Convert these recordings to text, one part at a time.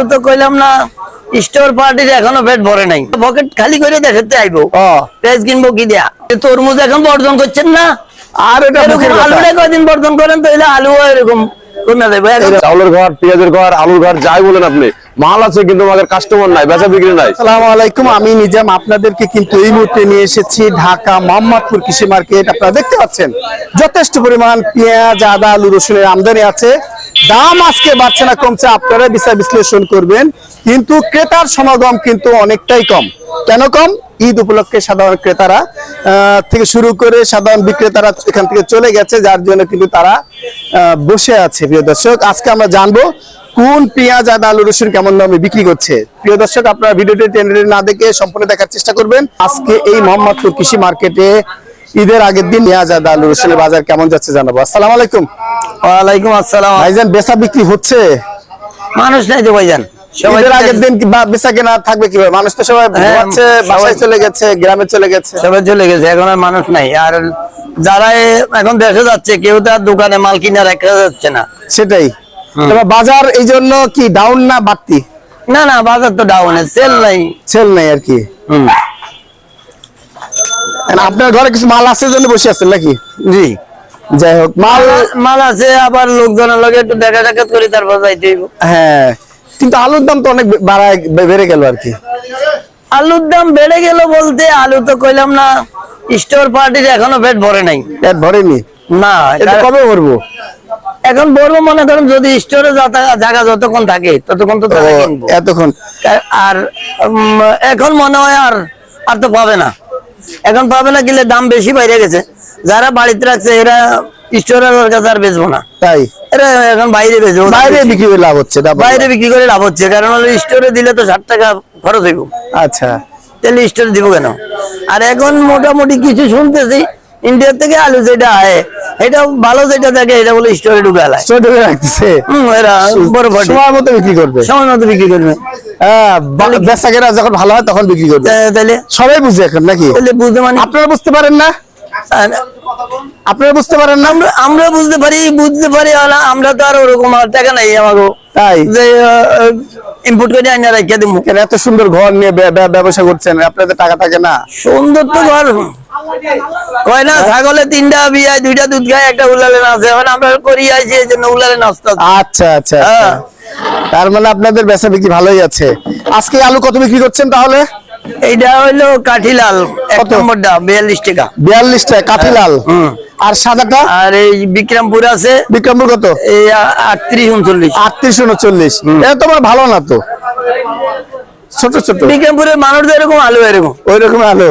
আলু তো কইলাম না স্টোর পার্টির এখনো পেট ভরে নাই, পকেট খালি করে দেখাতে আইবো পেঁয়াজ কিনবো কি দিয়া। তরমুজ এখন বর্জন করছেন না, আর এটা আলুটা কয়দিন বর্জন করেন তাহলে আলু এরকম কমে যাবে। চাউলের ঘর, পেঁয়াজের ঘর, আলুর ঘর যাই বলেন আপনি, মাল আছে কিন্তু আমাদের কাস্টমার নাই, বেচা বিক্রি নাই। আসসালামু আলাইকুম, আমি নিজাম আপনাদেরকে কিন্তু এই মুহূর্তে নিয়ে এসেছি ঢাকা মোহাম্মদপুর কৃষি মার্কেট। আপনারা দেখতে পাচ্ছেন যথেষ্ট পরিমাণ পেঁয়াজ, আদা, আলু, রসুনের আমদানি আছে। দাম আজকে বাড়ছে না কমছে, আপনারা বিচার বিশ্লেষণ করবেন, কিন্তু ক্রেতার সমাগম কিন্তু অনেকটাই কম। কেন কম? ঈদ উপলক্ষে সাধারণ ক্রেতারা থেকে শুরু করে সাধারণ বিক্রেতারা এখান থেকে চলে গেছে, যার জন্য কিন্তু তারা বসে আছে। প্রিয় দর্শক, আজকে আমরা জানবো কোন পেঁয়াজ, আদা, আলু, রসুন কেমন দামে বিক্রি করছে। প্রিয় দর্শক, আপনারা ভিডিওটি টেনে না দেখে সম্পূর্ণ দেখার চেষ্টা করবেন। আজকে এই মোহাম্মদপুর কৃষি মার্কেটে ঈদের আগের দিন পেঁয়াজ, আদা, আলু, রসুনের বাজার কেমন যাচ্ছে জানাবো। আসসালামু আলাইকুম। ওয়ালাইকুম আসসালাম। ভাইজান, বেচা বিক্রি হচ্ছে? মানুষ নাই তো ভাইজান, ঈদের আগের দিন বেচা কেনা থাকবে কিভাবে? মানুষ তো সবাই বাসায় চলে গেছে, গ্রামে চলে গেছে, সবাই চলে গেছে, এখন আর মানুষ নাই। আর যারা এখন দেখা যাচ্ছে কেউ তো আর দোকানে মাল কিনে রাখা যাচ্ছে না। সেটাই। বাজার এই জন্য কি ডাউন না বাড়তি? না না, বাজার তো ডাউন, সেল নাই, সেল নাই আর কি। আপনার ঘরে কিছু মাল আছে জন্য বসে আছেন নাকি? জি, যাই হোক, মাল আছে, আবার লোকজনের লগে একটু দেখা সাক্ষাৎ করি, তারপর যাইতে হইব। হ্যাঁ, কিন্তু আলুর দাম তো অনেক বেড়ে গেল আর কি। আলুর দাম বেড়ে গেল বলতে, আলু তো কইলাম না স্টোর পার্টির এখনো পেট ভরে নাই। পেট ভরেনি না, এটা কবে ভরবো? এখন বলবো, মনে করেন যদি স্টোরে জায়গা যতক্ষণ থাকে ততক্ষণ তো কিনবো এতক্ষণ। আর এখন মনে হয় আর তো পাবে না, এখন পাবে না, কিলে দাম বেশি বাইরে গেছে। যারা বাড়িতে রাখছে এরা স্টোরের কাছে আর বেচবো না, তাই এরা এখন বাইরে বেচবো। বাইরে বিক্রি করে লাভ হচ্ছে, বাইরে বিক্রি করে লাভ হচ্ছে, কারণ হলো স্টোরে দিলে তো 60 টাকা খরচ হইব। আচ্ছা, তাহলে স্টোরে দিব কেন? আর এখন মোটামুটি কিছু শুনতেছি ইন্ডিয়া থেকে আলু যেটা আয় এটা ভালো, যেটা থাকে এটা বলে স্টোরে ঢুকে আলায়, স্টোরে ঢুকে রাখতেছে। এরা বড় সময় মতো বিক্রি করবে, সময় মতো বিক্রি করবে। বেচা কেনা যখন ভালো হয় তখন বিক্রি করবে। তাহলে সবাই বুঝে এখন নাকি? তাহলে বুঝতে, মানে আপনারা বুঝতে পারেন না? আপনারা বুঝতে পারেন না? আমরা বুঝতে পারি, আমরা তো আর ওরকম টাকা নাই আমাকে, তাই যে ইম্পোর্ট করে আইনা রাখিয়া দিব। এত সুন্দর ঘর নিয়ে ব্যবসা করছেন, আপনাদের টাকা থাকে না? সুন্দর তো ঘর কয় না, ছাগলে 3টা বিয়ায় 2টা দুধ খায়, একটা উলালে নাচে। এখন আমরা করি আইছি এই জন্য উলালে নাচতে। আচ্ছা আচ্ছা, তার মানে আপনাদের বেচা বিক্রি ভালোই আছে। আজকে আলু কত বিক্রি করছেন তাহলে? এইটা হইলো কাঠিলাল, 1 নম্বরটা 42 টাকা। 42 টাকা কাঠিলাল। আর সাদাটা? আর এই বিক্রমপুর আছে। বিক্রমপুর কত? এই 38 39। 38 39। এটা তো আমার ভালো না তো, ছোট ছোট। বিক্রমপুরের মানুষ এরকম আলু, এরকম ওই রকম আলু।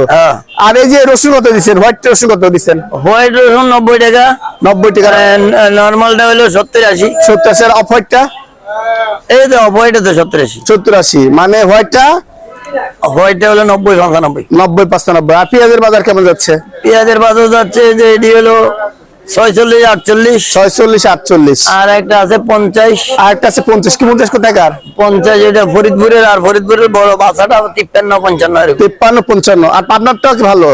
আর এই যে রসুন কত দিচ্ছেন? হোয়াইট রসুন কত দিচ্ছেন? হোয়াইট রসুন 90 টাকা। 90 টাকা। নরমালটা হলো 70 80। 70 80। আর অফ হোয়াইটটা? এই তো অফ হোয়াইটটা তো 70 80। 70 80, মানে হোয়াইটটা? হোয়াইটটা হলো 90 95। 90 95। আর পেঁয়াজের বাজার কেমন যাচ্ছে? পেঁয়াজের বাজার যাচ্ছে যে এটি হলো 46 48। 46 48। আর একটা আছে 50। আর একটা আছে 50। কি 50 কত টাকার? 50 এটা ফরিদপুরের, আর ফরিদপুরের বড় বাসাটা 53 55 এরকম। 53 55। আর পাবনারটাও কি ভালো?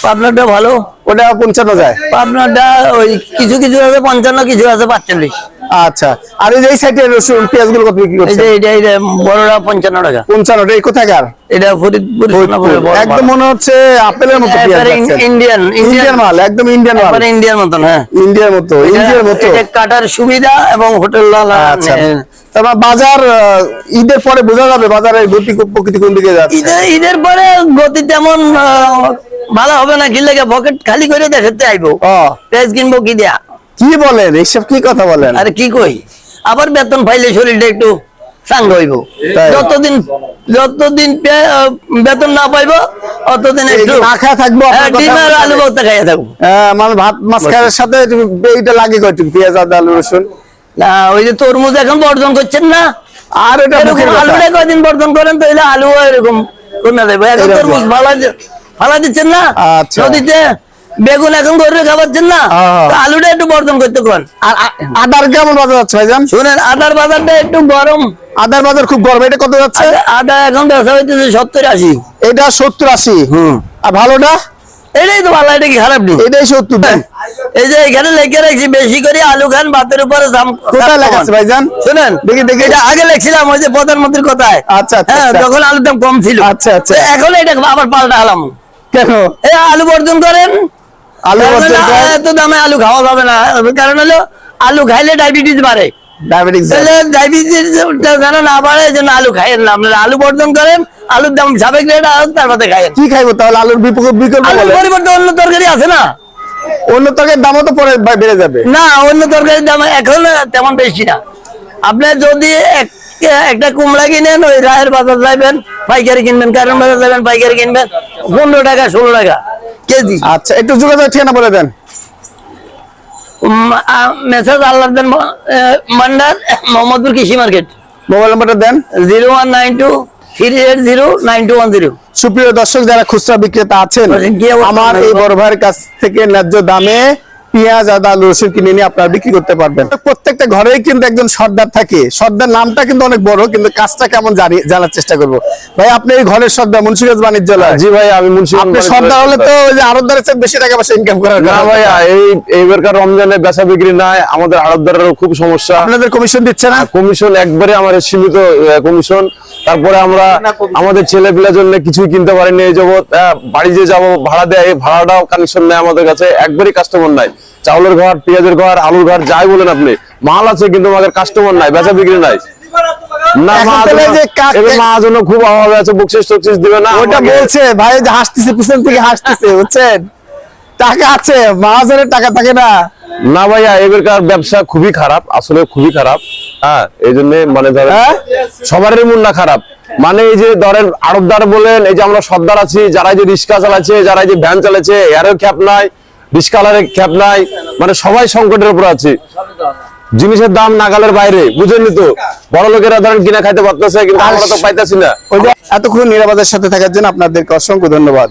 পাবনারটা ভালো, ওটা 55 যায়। পাবনারটা ওই কিছু কিছু আছে 55, কিছু আছে 45। আচ্ছা, আর এই সাইডে রসুন পেঁয়াজ গুলো কত বিক্রি করছেন? এটা বড়টা 55 টাকা। 55। এই কোথাকার? এটা ফরিদপুর। একদম মনে হচ্ছে আপেলের মতো পেঁয়াজ। ইন্ডিয়ান মাল, একদম ইন্ডিয়ান মাল, ইন্ডিয়ার মতন। হ্যাঁ, ইন্ডিয়ার মতো। এটা কাটার সুবিধা এবং হোটেল। আচ্ছা, তারপর বাজার ঈদের পরে বোঝা যাবে বাজারের গতি প্রকৃতি কোন দিকে যাচ্ছে। ঈদের পরে গতি তেমন ভালো হবে না, কিনলে পকেট খালি করে দেখাতে আইবো, পেঁয়াজ কিনবো কি দিয়া। কি বলেন এইসব? কি কথা বলেন? আরে কি কই, আবার বেতন পাইলে শরীরটা একটু চাঙ্গা হইব। যতদিন বেতন না পাইবো অতদিন একটু না খায় থাকবো, আলু ভর্তা খাইয়া থাকবো। মানে ভাত মাছ খাওয়ার সাথে এইটা লাগে কয়টুকু? পেঁয়াজ, আদা, আলু, রসুন। না, ওই যে তরমুজ এখন বর্জন করছেন না, আর এটা আলুটা কয়দিন বর্জন করেন তাহলে আলু এরকম কমে যাবে। এখন তরমুজ ফালা দিচ্ছেন না নদীতে, বেগুন এখন করে খাওয়াচ্ছেন না, আলুটা একটু বর্জন করতে কোন। আর আদার কেমন বাজার যাচ্ছে ভাইজান? শুনেন, আদার বাজারটা একটু গরম। আদার বাজার খুব গরম। এটা কত যাচ্ছে? আদা এখন বেচা হইতেছে 70 80। এটা 70 80। আর ভালোটা? এটাই তো ভালো, এটা কি খারাপ নেই। এটাই 70 দেন। এই যে এখানে লিখে রাখছি বেশি করে আলু খান ভাতের উপরে কোথায় লেখা আছে ভাইজান? শুনেন দেখি। এটা আগে লিখছিলাম ওই যে প্রধানমন্ত্রীর কথায়। আচ্ছা, আচ্ছা, হ্যাঁ, আচ্ছা। যখন আলুর দাম কম ছিল। আচ্ছা, আচ্ছা। তো এখন এটা আবার পাল্টা হলাম। কেন? এই আলু বর্জন করেন, আলু কারণ বর্জন হলো করেন? এত দামে আলু খাওয়া যাবে না, কারণ হলো আলু খাইলে ডায়াবেটিস বাড়ে। ডায়াবেটিস। তাহলে ডায়াবেটিস যেন না বাড়ে এই জন্য আলু খাইয়েন না, আপনারা আলু বর্জন করেন, আলুর দাম সাবেক রেট আর তার মধ্যে খাইয়েন। কি খাইবো তাহলে? আলুর বিকল্প আলুর বলেন। পরিবর্তে অন্য তরকারি আছে না? অন্য তরকারির দামও তো পরে বেড়ে যাবে। না, অন্য তরকারির দাম এখন তেমন বেশি না। আপনি যদি একটা কুমড়া কিনেন, ওই রায়ের বাজার যাবেন পাইকারি কিনবেন, কারণ বাজার যাবেন পাইকারি কিনবেন 15 টাকা 16 টাকা কেজি। আচ্ছা, একটু যোগাযোগ ঠিকানা বলে দেন। মেসেজ আল্লাহদ্দিন মান্ডার, মোহাম্মদপুর কৃষি মার্কেট, মোবাইল নাম্বারটা দেন। 0192380910। সুপ্রিয় দর্শক, যারা খুচরা বিক্রেতা আছেন, কি অবস্থা? আমার এই বড় ভাইয়ের কাছ থেকে ন্যায্য দামে পেঁয়াজ, আদা, আলু, রসুন কিনে নিয়ে আপনারা বিক্রি করতে পারবেন। প্রত্যেকটা ঘরেই কিন্তু একজন সর্দার থাকে। সর্দার নামটা কিন্তু অনেক বড়, কিন্তু কাজটা কেমন জানার চেষ্টা করবো। ভাই, আপনি এই ঘরের সর্দার, মুন্সিগঞ্জ বাণিজ্যালয়। জি ভাই, আমি আপনি সর্দার হলে তো ওই যে আড়তদারের চেয়ে বেশি টাকা পয়সা ইনকাম করার না কথা। ভাইয়া, এইবারকার রমজানে বেচা বিক্রি নাই, আমাদের আড়তদারেরও খুব সমস্যা। আপনাদের কমিশন দিচ্ছে না? কমিশন একবারে আমার সীমিত কমিশন। তারপরে আমরা আমাদের ছেলে পিলার জন্য কিছুই কিনতে পারিনি এই জগৎ। বাড়ি যে যাবো ভাড়া দেয়, এই ভাড়াটাও কানেকশন নেই আমাদের কাছে, একবারই কাস্টমার নাই। চাউলের ঘর, পেঁয়াজের ঘর, আলুর ঘর, যাই বলেন আপনি, মাল আছে কিন্তু আমাদের কাস্টমার নাই, বেচা বিক্রি নাই। না, এখন তাহলে যে মাহাজনও খুব অভাবে আছে, বকশিস টকশিস দিবে না। ওটা বলছে ভাই, যে হাসতেছে, পিছন থেকে হাসতেছে, বুঝছেন? টাকা আছে, মহাজনের টাকা থাকে না। না ভাইয়া, এবারকার ব্যবসা খুবই খারাপ, আসলে খুবই খারাপ। হ্যাঁ, এই জন্য মানে ধরেন সবারই মন না খারাপ। মানে এই যে ধরেন আড়তদার বলেন, এই যে আমরা সর্দার আছি, যারা এই যে রিক্সা চালাচ্ছে, যারা এই যে ভ্যান চালাচ্ছে, এরও খ্যাপ নাই, রিক্সাওয়ালার খ্যাপ নাই, মানে সবাই সংকটের উপর আছে। জিনিসের দাম নাগালের বাইরে, বুঝেননি তো? বড় লোকেরা ধরেন কিনা খাইতে পারতেছে, কিন্তু আমরা তো পাইতেছি না। ওই যে এতক্ষণ নিরাপদের সাথে থাকার জন্য আপনাদেরকে অসংখ্য ধন্যবাদ।